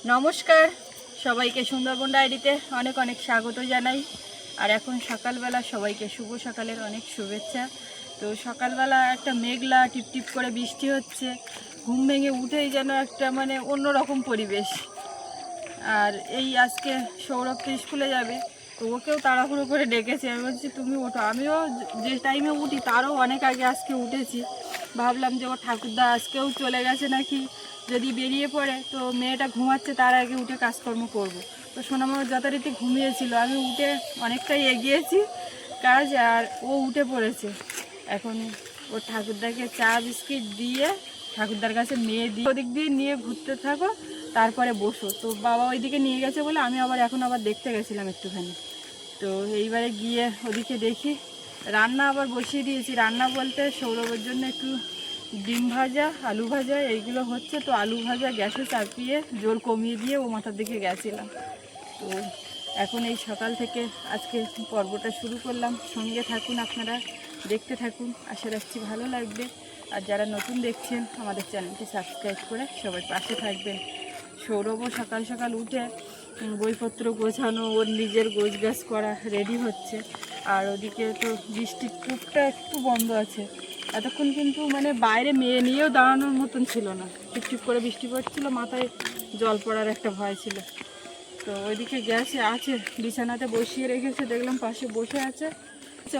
নমস্কার, সবাইকে সুন্দরবন ডায়েরিতে অনেক অনেক স্বাগত জানাই। আর এখন সকালবেলা সবাইকে শুভ সকালের অনেক শুভেচ্ছা। তো সকালবেলা একটা মেঘলা টিপটিপ করে বৃষ্টি হচ্ছে, ঘুম ভেঙে উঠেই যেন একটা অন্যরকম পরিবেশ। আর এই আজকে সৌরভ তো স্কুলে যাবে, তো ওকেও তাড়াহুড়ো করে ডেকেছে। আমি বলছি তুমি ওঠো, আমিও যে টাইমে উঠি তারও অনেক আগে আজকে উঠেছি। ভাবলাম যে ও ঠাকুরদা আজকেও চলে গেছে নাকি, যদি বেরিয়ে পড়ে তো মেয়েটা ঘুমাচ্ছে তার আগে উঠে কাজকর্ম করব। তো সোনামাও যথারীতি ঘুমিয়েছিল, আমি উঠে অনেকটাই এগিয়েছি কাজ, আর ও উঠে পড়েছে। এখন ওর ঠাকুরদাকে চা বিস্কিট দিয়ে ঠাকুরদার কাছে মেয়ে দিয়ে ওদিক দিয়ে নিয়ে ঘুরতে থাকো, তারপরে বসো। তো বাবা ওইদিকে নিয়ে গেছে বলে আমি আবার দেখতে গেছিলাম একটুখানি। তো এইবারে গিয়ে ওদিকে দেখি রান্না আবার বসিয়ে দিয়েছি। রান্না বলতে সৌরভের জন্য একটু ডিম ভাজা, আলু ভাজা এইগুলো হচ্ছে। তো আলু ভাজা গ্যাসে চাপিয়ে জোর কমিয়ে দিয়ে ও মাথার দিকে গেছিলাম। তো এখন এই সকাল থেকে আজকে পর্বটা শুরু করলাম। সঙ্গে থাকুন, আপনারা দেখতে থাকুন, আশা রাখছি ভালো লাগবে। আর যারা নতুন দেখছেন আমাদের চ্যানেলটি সাবস্ক্রাইব করে সবাই পাশে থাকবেন। সৌরভও সকাল সকাল উঠে বইপত্র গোছানো, ওর নিজের গোছগাছ করা রেডি হচ্ছে। আর ওদিকে তো বৃষ্টির টুকটা একটু বন্ধ আছে। এতক্ষণ কিন্তু বাইরে মেয়ে নিয়েও দাঁড়ানোর মতন ছিল না, টিপটিপ করে বৃষ্টি পড়ছিল, মাথায় জল পড়ার একটা ভয় ছিল। তো ওইদিকে গ্যাসে আছে, বিছানাতে বসিয়ে রেখেছে, দেখলাম পাশে বসে আছে।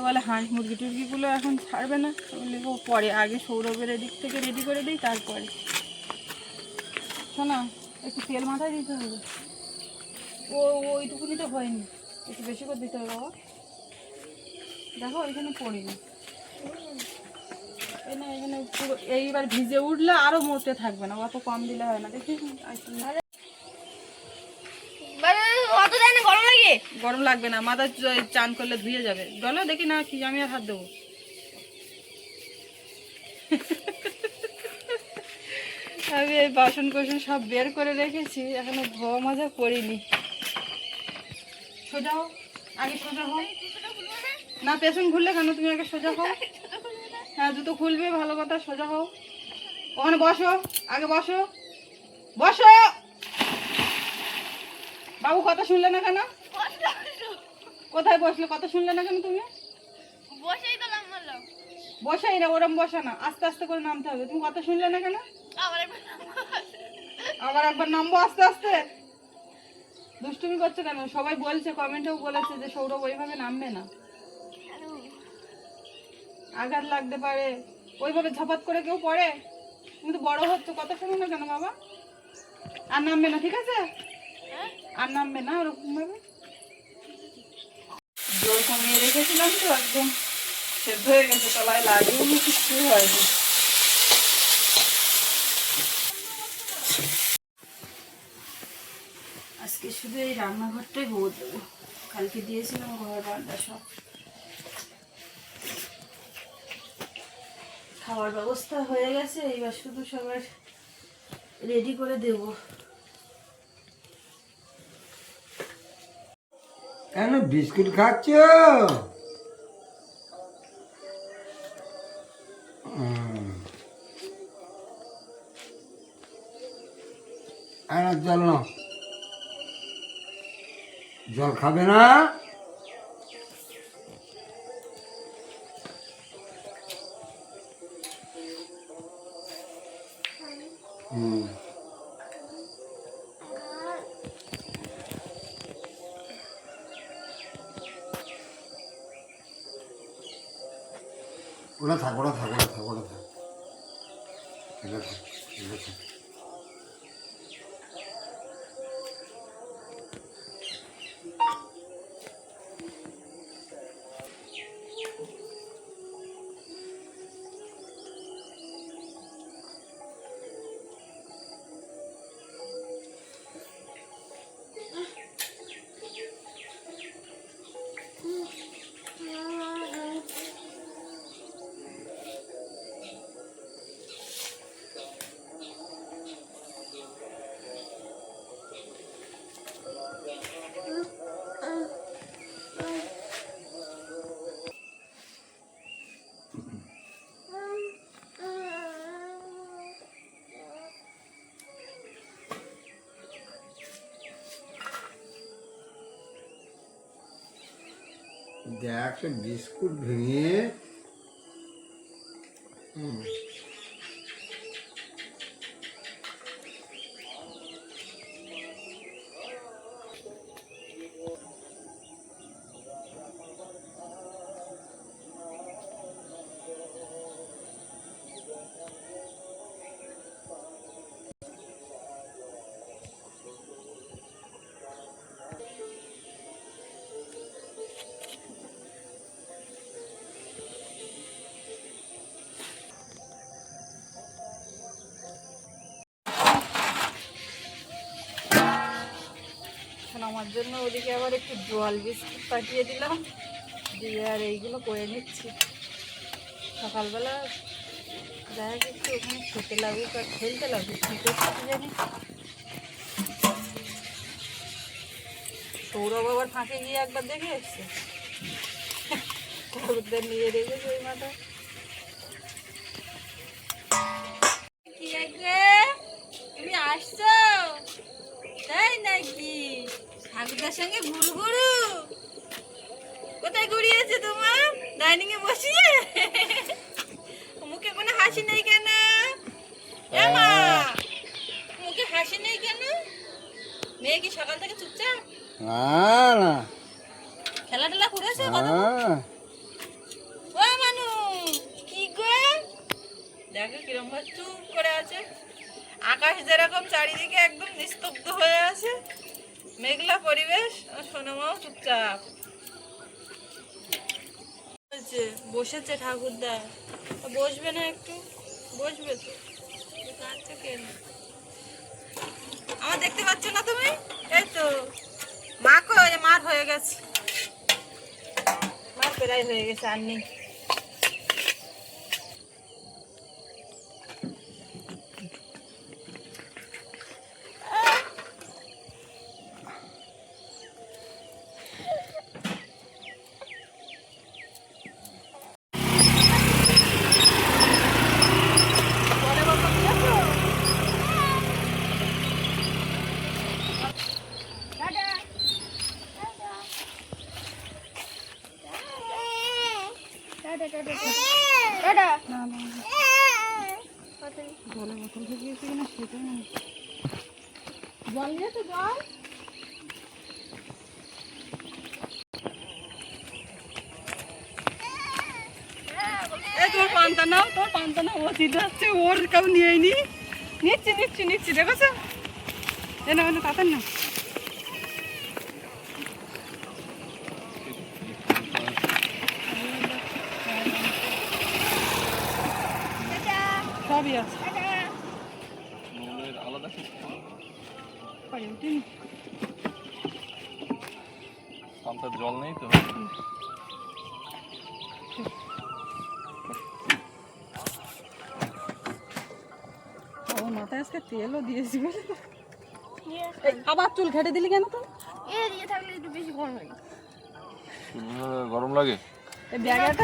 বলে হাঁস মুরগি টুরগিগুলো এখন ছাড়বে না, ও পরে, আগে সৌরভের এদিক থেকে রেডি করে দিই তারপরে। শোনা, একটু তেল মাথায় দিতে হবে। ওইটুকুনি তো হয়নি, একটু বেশি করে দিতে হবে বাবা। দেখো এখানে পড়িনি, এখানে পুরো এইবার ভিজে উঠলে আরো মোটে থাকবে না, অত কম দিলে হয় না। দেখি গরম লাগবে না, মাথা চান করলে ধুয়ে যাবে। বলো দেখি না কি, আমি আর হাত দেবো। আমি এই বাসন কোসন সব বের করে রেখেছি, এখনো ধোয়া মাজা করিনি। সোজা হোক, আগে সোজা হোক না, পেছন ঘুরলে কেন, তুমি আগে সোজা হোক। হ্যাঁ জুতো খুলবে, ভালো কথা, সোজা হোক। ওখানে বসো, আগে বসো, বসো। বাবু কথা শুনলে না কেন? কোথায় বসলে, কথা শুনলে না কেন তুমি? বসাই না, ওরম বসা না, আস্তে আস্তে করে নামতে হবে। তুমি কথা শুনলে না কেন? আবার একবার নামবো আস্তে আস্তে। দুষ্টুমি করছো কেন? সবাই বলছে, কমেন্টেও বলেছে যে সৌরভ ওইভাবে নামবে না, আঘাত লাগতে পারে। ওইভাবে ঝপাত করে কেউ পড়ে? তুমি তো বড় হচ্ছে, কথা শোনো না কেন বাবা? আর নামবে না, ঠিক আছে? আর নামবে না ওরকম ভাবে। জোর কমিয়ে রেখেছিলাম তো একদম সেদ্ধ হয়ে গেছে, তলায় লাগিয়ে কিছু হয়নি। আজকে শুধু এই রান্নাঘরটাই বদলে দেবো, কালকে দিয়েছিলাম ঘর রান্না সব। খাওয়ার ব্যবস্থা হয়ে গেছে, এইবার শুধু সবার রেডি করে দেব। কেন বিস্কুট খাচ্ছ? জল না, জল খাবে না? ওরা থাক, ওরা থাক, ওরা থাক, ওরা থাক, এটা থাক, এটা থাক। দেখ সে বিস্কুট ভেঙে এখন আমার জন্য ওদিকে আবার একটু জল বিস্কুট পাঠিয়ে দিলাম, দিয়ে আর এইগুলো করে নিচ্ছি। সকালবেলা যাই হোক একটু ওখানে খেতে লাগুক আর খেলতে লাগুক, কী করছি জানি। সৌরভ আবার ফাঁকে গিয়ে একবার দেখে এসছে, ঠাকুরদের নিয়ে রেখেছে ওই মাথা। কি আগে তুমি আসছো তাই নাকি? ঠাকুরদার সঙ্গে ঘুরু ঘুরু? কোথায় ঘুরিয়েছে তোমার? ডাইনিং এ বসিয়ে? মুখে কোনো হাসি নেই কেন? এ মা, মুখে হাসি নেই কেন? মেয়ে কি সকাল থেকে চুপচাপ? না না খেলা টেলা করেছে কথা? ও মানু কি গো, দেখো কিরম ভাবে চুপ করে আছে। আকাশ যেরকম চারিদিকে একদম নিস্তব্ধ হয়ে আছে, মেঘলা পরিবেশ, আর সোনামাও চুপচাপ বসেছে। ঠাকুরদা বসবে না একটু? বসবে তো, কাঁদছে কেন? আমার দেখতে পাচ্ছ না তুমি? এই তো মা কই? মার হয়ে গেছে, মার প্রায় হয়ে গেছে, আর নেই। জলের বোতল ঢুকিয়েছে কিনা সেটা না। জল নিয়েছো? জল তোমার পান্তা নাও, তোমার পান্তা নাও। ও চিন্তা হচ্ছে ওর কেউ নিয়ে নি। নিচ্ছি নিচ্ছি নিচ্ছি, দেখেছো? এ না তাড়াতাড়ি না। সবই আছে। পাম্পের জল নেই তো। ও মাথায় আজকে তেলও দিয়েছি, আবার চুল ঘেটে দিলি কেন? তো থাকলে একটু বেশি গরম লাগে। গরম লাগে। এই ব্যাগটা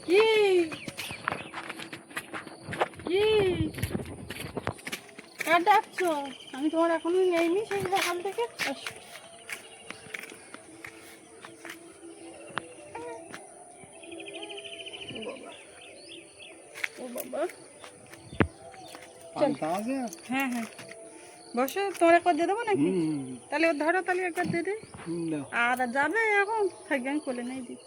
কি কি কার ডাকছো? আমি তোমার এখনো নেইনি সেই সকাল থেকে। ও বাবা, হ্যাঁ হ্যাঁ বসো। তোমার একবার দিয়ে দেবো নাকি? তাহলে ওর ধরো, তাহলে একবার দিয়ে দিই। আর যাবে এখন? থাকবে, আমি কোলে নেই দিই।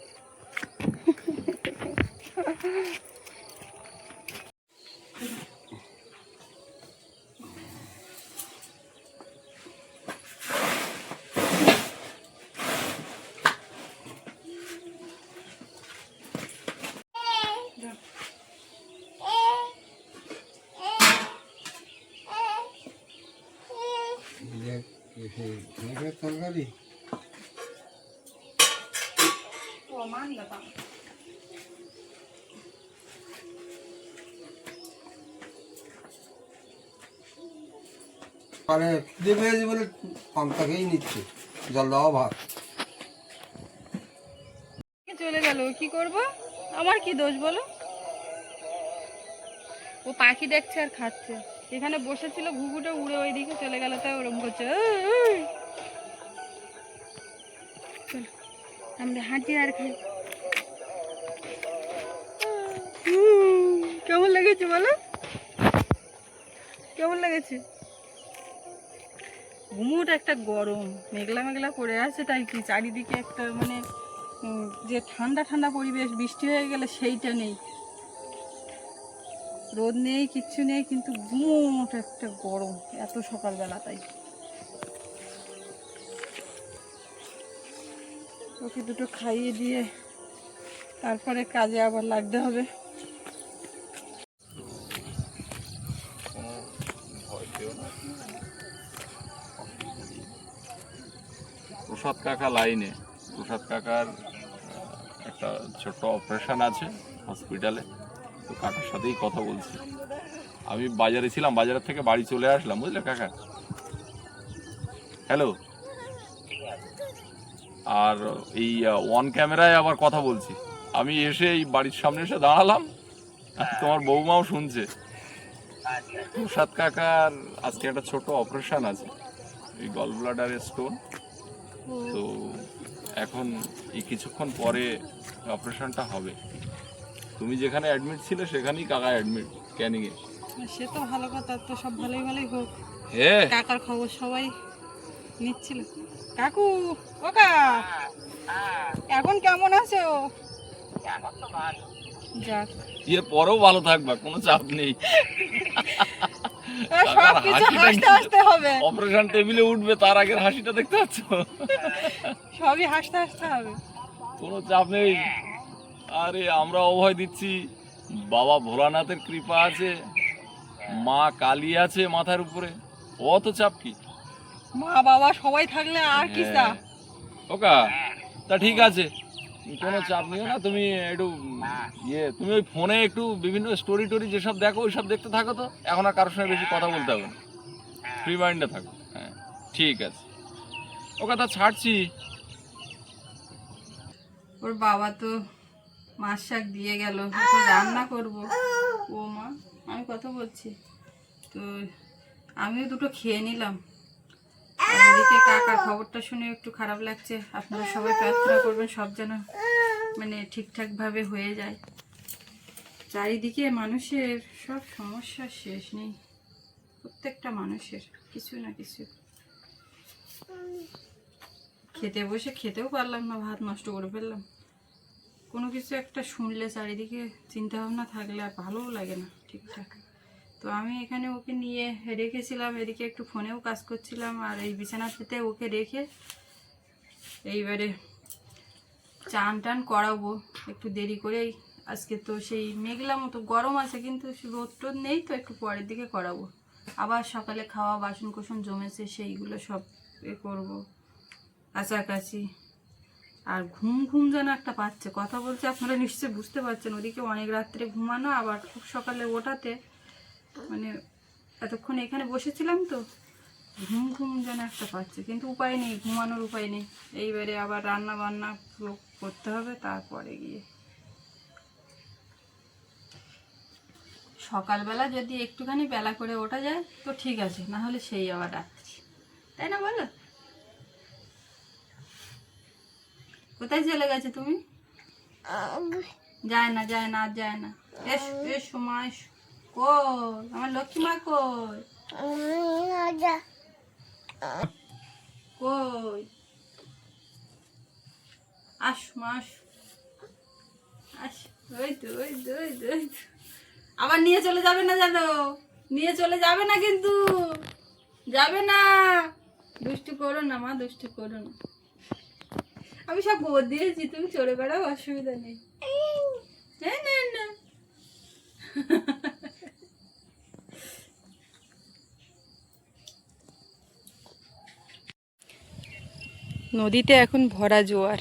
তরকারি মানে খিদে পেয়েছে বলে পান্তাকেই নিচ্ছে, জল দেওয়া ভাত। চলে গেল, কি করব? আমার কি দোষ বলো? ও পাখি দেখছে আর খাচ্ছে। এখানে বসেছিল, ঘুঘুটা উড়ে ওই দিকে চলে গেল, তাই ওরম করছে। চল আমরা হাঁটি আর খাই। কেমন লেগেছে বলো, কেমন লেগেছে? ঘুমুট একটা গরম, মেঘলা মেঘলা করে আছে, তাই কি চারিদিকে একটা মানে যে ঠান্ডা ঠান্ডা পরিবেশ, বৃষ্টি হয়ে গেলে সেইটা নেই, রোদ নেই, কিচ্ছু নেই, কিন্তু ঘুমোট একটা গরম এত সকালবেলা। তাই ওকে দুটো খাইয়ে দিয়ে তারপরে কাজে আবার লাগতে হবে। প্রসাদ কাকা লাইনে, প্রসাদ কাকার একটা ছোট্ট অপারেশন আছে হসপিটালে, তো কাকার সাথেই কথা বলছি। আমি বাজারে ছিলাম, বাজারের থেকে বাড়ি চলে আসলাম, বুঝলে কাকা। হ্যালো। আর এই ওয়ান ক্যামেরায় আবার কথা বলছি। আমি এসে এই বাড়ির সামনে এসে দাঁড়ালাম, তোমার বৌমাও শুনছে। প্রসাদ কাকার আজকে একটা ছোট অপারেশন আছে, এই গল ব্লাডারের স্টোন। তো এখন এই কিছুক্ষণ পরে অপারেশনটা হবে। তুমি যেখানে অ্যাডমিট ছিলে সেখানেই কাকা অ্যাডমিট, ক্যানিংয়ে। সে তো ভালো কথা, তো সব ভালোই ভালোই হোক। হ্যাঁ, কাকার খবর সবাই নিচ্ছিল। কাকু, ও কা, এখন কেমন আছো? যাক, এর পরেও ভালো থাকবা, কোনো চাপ নেই। সব কিছু হাসতে হাসতে হবে। অপারেশন টেবিলে উঠবে তার আগের হাসিটা দেখতে পাচ্ছ? সবই হাসতে হাসতে হবে, কোনো চাপ নেই। আরে আমরা অভয় দিচ্ছি, বাবা ভোলানাথের কৃপা আছে, মা কালী আছে মাথার উপরে, অত চাপ কি? মা বাবা সবাই থাকলে আর কি চাপ। ওকা, তা ঠিক আছে, কোনো চাপ নিও না। তুমি একটু তুমি ওই ফোনে একটু বিভিন্ন স্টোরি টোরি যেসব দেখো ওইসব দেখতে থাকো। তো এখন আর কারোর সঙ্গে বেশি কথা বলতে হবে না, ফ্রি মাইন্ডে থাকো। হ্যাঁ ঠিক আছে, ও কথা ছাড়ছি। ওর বাবা তো মাছ শাক দিয়ে গেল, এখন রান্না করব। ও মা, আমি কথা বলছি তো, আমিও দুটো খেয়ে নিলাম। আর এদিকে কাকা খবরটা শুনে একটু খারাপ লাগছে। আপনারা সবাই প্রার্থনা করবেন সব যেন মানে ঠিকঠাকভাবে হয়ে যায়। চারিদিকে মানুষের সব সমস্যার শেষ নেই, প্রত্যেকটা মানুষের কিছু না কিছু। খেতে বসে খেতেও পারলাম না, ভাত নষ্ট করে ফেললাম। কোনো কিছু একটা শুনলে চারিদিকে চিন্তা ভাবনা থাকলে আর ভালোও লাগে না ঠিকঠাক। তো আমি এখানে ওকে নিয়ে রেখেছিলাম, এদিকে একটু ফোনেও কাজ করছিলাম, আর এই বিছানাতে ওকে রেখে এইবারে চান টান করাবো একটু দেরি করেই। আজকে তো সেই মেঘলা মতো গরম আছে, কিন্তু রোদ টোদ নেই, তো একটু পরের দিকে করাবো। আবার সকালে খাওয়া বাসন কোসন জমেছে, সেইগুলো সব করবো, কাছাকাছি। আর ঘুম ঘুম যেন একটা পাচ্ছে, কথা বলছে আপনারা নিশ্চয়ই বুঝতে পারছেন। ওদিকে অনেক রাত্রে ঘুমানো, আবার খুব সকালে ওঠাতে, মানে এতক্ষণ এখানে বসেছিলাম তো, ঘুম ঘুম যেন একটা পাচ্ছে, কিন্তু উপায় নেই, ঘুমানোর উপায় নেই। এইবারে আবার রান্না বান্না করতে হবে, তারপরে গিয়ে সকালবেলা যদি একটুখানি বেলা করে ওঠা যায় তো ঠিক আছে, না হলে সেই আবার রাত্রি, তাই না বলো? কোথায় চলে গেছে তুমি? যায় না যায় না, আর যায় না। এসো এসো মা, এসো। কই আমার লক্ষ্মী মা, কই কই? আসো মা, আসো আসো। ওই তো ওই তো ওই তো ওই তো। আবার নিয়ে চলে যাবে না জানো, নিয়ে চলে যাবে না কিন্তু, যাবে না। দুষ্টু করো না মা, দুষ্টু করো না। আমি সব গোবর দিয়েছি, তুমি চড়ে বেড়াও, অসুবিধা নেই। হ্যাঁ না না, নদীতে এখন ভরা জোয়ার।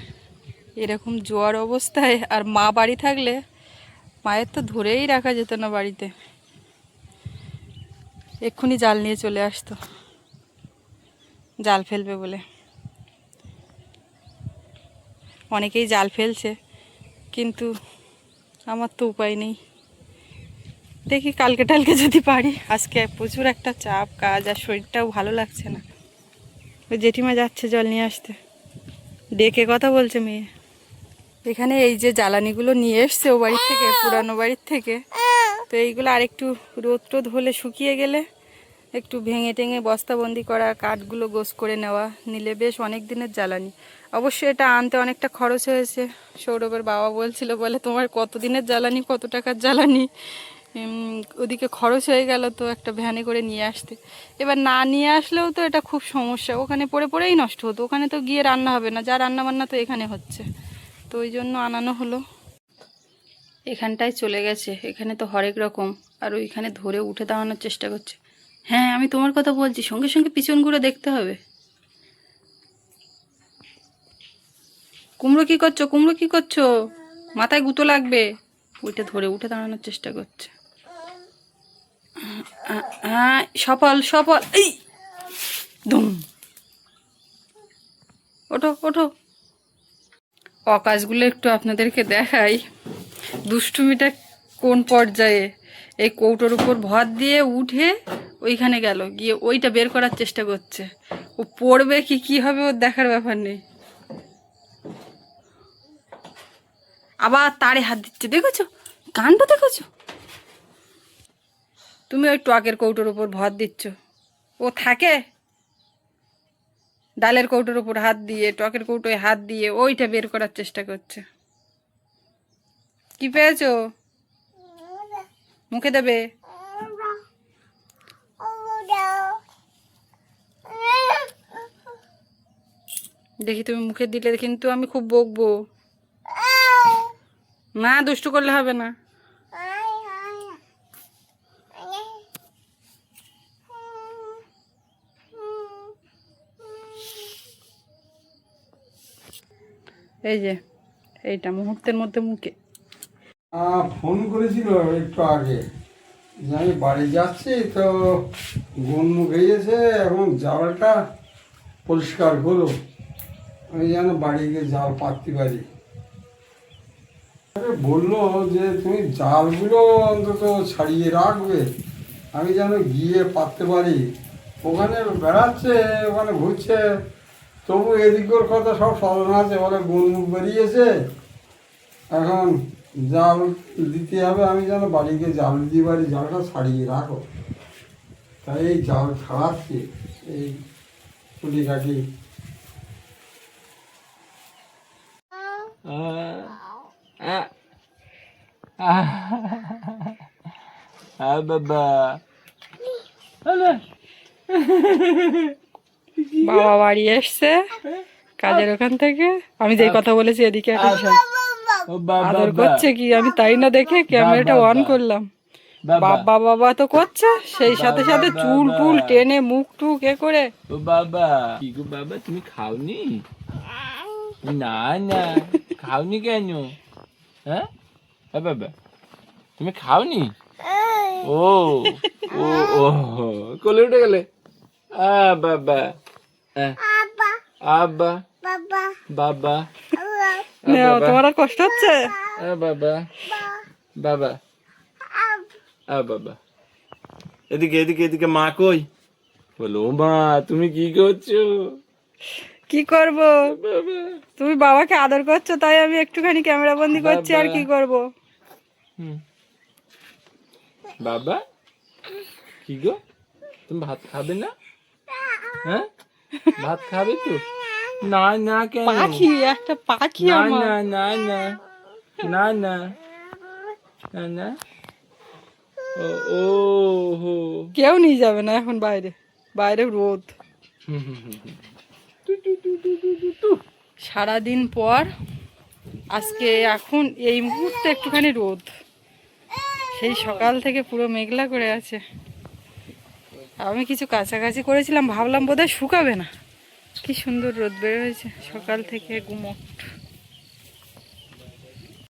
এরকম জোয়ার অবস্থায় আর মা বাড়ি থাকলে মায়ের তো ধরেই রাখা যেত না বাড়িতে, এক্ষুনি জাল নিয়ে চলে আসতো জাল ফেলবে বলে। অনেকেই জাল ফেলছে, কিন্তু আমার তো উপায় নেই। দেখি কালকে টালকে যদি পারি। আজকে প্রচুর একটা চাপ কাজ, আর শরীরটাও ভালো লাগছে না। ওই জেঠিমা যাচ্ছে জল নিয়ে আসতে, ডেকে কথা বলছে মেয়ে। এখানে এই যে জ্বালানিগুলো নিয়ে এসছে ও বাড়ির থেকে, পুরানো বাড়ির থেকে, তো এইগুলো আরেকটু রোদ টোদ হলে শুকিয়ে গেলে একটু ভেঙে টেঙে বস্তাবন্দি করা, কাঠগুলো গোছ করে নেওয়া, নিলে বেশ অনেক দিনের জ্বালানি। অবশ্যই এটা আনতে অনেকটা খরচ হয়েছে। সৌরভের বাবা বলছিল, বলে তোমার কত দিনের জ্বালানি, কত টাকার জ্বালানি, ওদিকে খরচ হয়ে গেল তো একটা ভ্যানে করে নিয়ে আসতে। এবার না নিয়ে আসলেও তো এটা খুব সমস্যা, ওখানে পড়ে পড়েই নষ্ট হতো। ওখানে তো গিয়ে রান্না হবে না, যা রান্না বান্না তো এখানে হচ্ছে, তো ওই জন্য আনানো হলো। এখানটায় চলে গেছে, এখানে তো হরেক রকম, আর ওইখানে ধরে উঠে দাঁড়ানোর চেষ্টা করছে। হ্যাঁ আমি তোমার কথা বলছি, সঙ্গে সঙ্গে পিছন ঘুরে দেখতে হবে। কুমড়ো কি করছো, কুমড়ো কি করছো, মাথায় গুঁতো লাগবে। ওইটা ধরে উঠে দাঁড়ানোর চেষ্টা করছে। হ্যাঁ সফল সফল, এই দুম, ওঠো ওঠো। অকাশগুলো একটু আপনাদেরকে দেখাই, দুষ্টুমিটা কোন পর্যায়ে। এই কৌটোর উপর ভর দিয়ে উঠে ওইখানে গেল, গিয়ে ওইটা বের করার চেষ্টা করছে। ও পড়বে কি কি হবে ওর দেখার ব্যাপার নেই। আবার তারে হাত দিচ্ছে, দেখেছো কাণ্ড, দেখেছো? তুমি ওই টকের কৌটোর উপর ভর দিচ্ছ, ও থাকে ডালের কৌটোর উপর হাত দিয়ে, টকের কৌটোয় হাত দিয়ে ওইটা বের করার চেষ্টা করছে। কি পেয়েছো? মুখে দেবে। দেখি তুমি মুখে দিলে কিন্তু আমি খুব বকবো। না দুষ্টু করলে হবে না। এই যে এইটা মুহূর্তের মধ্যে মুখে। ফোন করেছিল একটু আগে যে আমি বাড়ি যাচ্ছি, তো গুণ মুখে গেছে, এখন জালটা পরিষ্কার করো, আমি যেন বাড়ি গিয়ে জাল পাততে পারি। বললো যে তুমি জালগুলো অন্তত ছাড়িয়ে রাখবে, আমি যেন গিয়ে পাততে পারি। ওখানে বেড়াচ্ছে, ওখানে ঘুরছে, তবু এদিকের কথা সব স্মরণ আছে, বলে গুণ মুখ বেরিয়েছে, এখন জাল দিতে হবে, আমি যেন বাড়ি গিয়ে জাল দিতে পারি, জালটা ছাড়িয়ে রাখো। তাই এই জাল ছাড়াচ্ছি, এই কুলি কাটি। বাবা বাবা বাড়ি এসছে কাজের ওখান থেকে, আমি যেই কথা বলেছি এদিকে একটা শোন। আদর করছে কি আমি তাই না দেখে ক্যামেরাটা অন করলাম। বাবা বাবা তো করছে, সেই সাথে সাথে চুল টুল টেনে মুখ টুক এ করে। ও বাবা, কি গো বাবা, তুমি খাওনি? না না খাওনি কেন? হ্যাঁ বাবা তুমি খাওনি? ও ও ও কোলে উঠে গেলে। বাবা আব্বা বাবা, তোমার আর কষ্ট হচ্ছে? বাবা বাবা বাবা, এদিকে এদিকে এদিকে, মা কই? বলো মা তুমি কি করছো? কি করব, তুমি বাবাকে আদর করছো তাই আমি একটুখানি ক্যামেরা বন্দি করছি, আর কি করব। বাবা কি গো, তুমি ভাত খাবে না? হ্যাঁ ভাত খাবে তো? না না কেন? পাখি, একটা পাখি না আমার। না না না না না না না, ও ও হো, কেউ নিয়ে যাবে না এখন, বাইরে বাইরে রোদ। সারাদিন পর আজকে এখন এই মুহূর্তে একটুখানি রোদ, সেই সকাল থেকে পুরো মেঘলা করে আছে। আমি কিছু কাছাকাছি করেছিলাম, ভাবলাম বোধহয় শুকাবে না, কি সুন্দর রোদ বের হয়েছে সকাল থেকে গুমোট।